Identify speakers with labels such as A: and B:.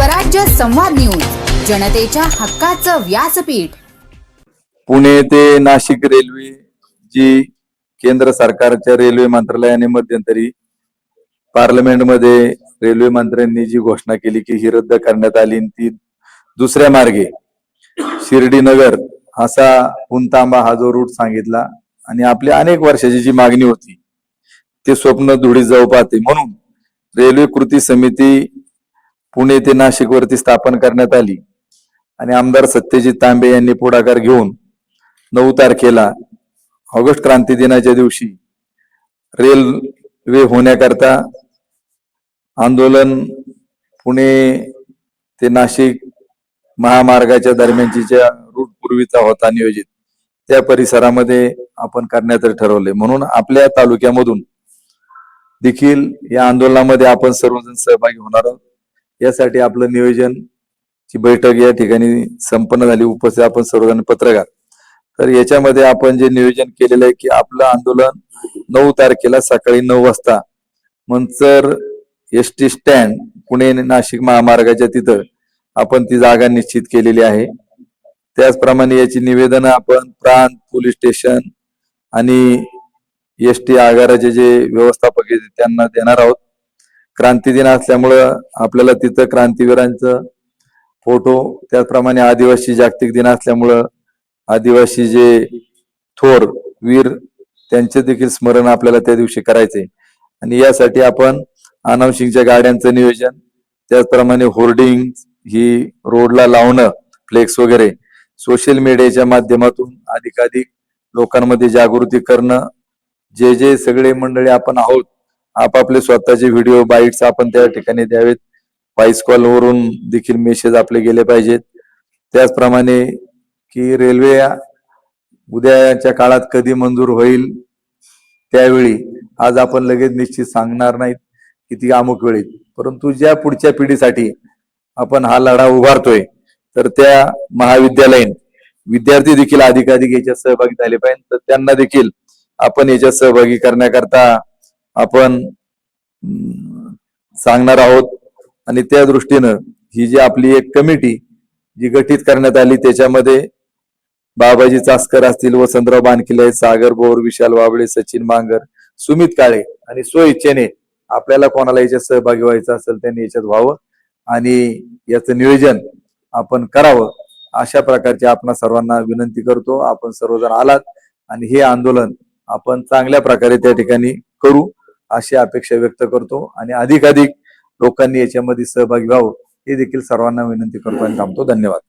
A: स्वराज्य संवाद न्यूज, जनतेच्या हक्काचं व्यासपीठ.
B: पुणे ते नाशिक रेल्वे जी केंद्र सरकारच्या रेल्वे मंत्रालयाने मध्यंतरी पार्लमेंटमध्ये रेल्वे मंत्र्यांनी जी घोषणा केली की ही रद्द करण्यात आली, ती दुसऱ्या मार्गे शिर्डी नगर असा पुणतांबा हा जो रूट सांगितला आणि आपली अनेक वर्षाची जी मागणी होती ते स्वप्न धुळीत जाऊ पाहते. म्हणून रेल्वे कृती समिती पुणे ते नाशिक वरती स्थापन करण्यात आली आणि आमदार सत्यजित तांबे यांनी पुढाकार घेऊन 9 तारखेला ऑगस्ट क्रांती दिनाच्या दिवशी रेल्वे होण्याकरता आंदोलन पुणे ते नाशिक महामार्गाच्या दरम्यानच्या रूट पूर्वीचा होता नियोजित त्या परिसरामध्ये आपण करण्याचं ठरवले. म्हणून आपल्या तालुक्यामधून देखील या आंदोलनामध्ये आपण सर्वजण सहभागी होणार आहोत. यासाठी आपलं नियोजन ची बैठक या ठिकाणी संपन्न झाली. उपस्थित आपण सर्वजण पत्रकार. तर याच्यामध्ये आपण जे नियोजन केलेलं आहे की आपलं आंदोलन 9 तारखेला सकाळी 9 वाजता मंचर एसटी स्टँड पुणे नाशिक महामार्गाच्या तिथं आपण ती जागा निश्चित केलेली आहे. त्याचप्रमाणे याची निवेदन आपण प्रांत पोलीस स्टेशन आणि एसटी आगाराचे जे व्यवस्थापक आहेत त्यांना देणार आहोत. क्रांती दिन असल्यामुळं आपल्याला तिथं क्रांतीवीरांचं फोटो, त्याचप्रमाणे आदिवासी जागतिक दिन असल्यामुळं आदिवासी जे थोर वीर त्यांचे देखील स्मरण आपल्याला त्या दिवशी करायचंय आणि यासाठी आपण अनाउन्सिंगच्या गाड्यांचं नियोजन, त्याचप्रमाणे होर्डिंग ही रोडला लावणं, फ्लेक्स वगैरे, सोशल मीडियाच्या माध्यमातून अधिकाधिक लोकांमध्ये जागृती करणं, जे सगळे मंडळी आपण आहोत आपापले स्वतःचे व्हिडिओ बाईट्स आपण त्या ठिकाणी द्यावेत. व्हॉइस कॉल वरून देखील मेसेज आपले गेले पाहिजेत. त्याचप्रमाणे की रेल्वे उद्याच्या काळात कधी मंजूर होईल त्यावेळी आज आपण लगेच निश्चित सांगणार नाहीत की ती अमुक वेळी, परंतु ज्या पुढच्या पिढीसाठी आपण हा लढा उभारतोय तर त्या महाविद्यालयीन विद्यार्थी देखील अधिकाधिक याच्यात सहभागी झाले पाहिजे. तर त्यांना देखील आपण याच्यात सहभागी करण्याकरता आपण सांगणार आहोत आणि त्या दृष्टीनं ही जी आपली एक कमिटी जी गठीत करण्यात आली त्याच्यामध्ये बाबाजी चास्कर असतील, वसंतराव बानकिले, सागर बोर, विशाल वाबळे, सचिन मांगर, सुमित काळे आणि स्वइच्छेने आपल्याला कोणाला याच्यात सहभागी व्हायचं असेल त्यांनी याच्यात व्हावं आणि याचं नियोजन आपण करावं अशा प्रकारची आपण सर्वांना विनंती करतो. आपण सर्वजण आलात आणि हे आंदोलन आपण चांगल्या प्रकारे त्या ठिकाणी करू अशी अपेक्षा व्यक्त करतो आणि अधिकाधिक लोकांनी याच्यामध्ये सहभागी व्हावं हे देखील सर्वांना विनंती करतो आणि थांबतो. धन्यवाद.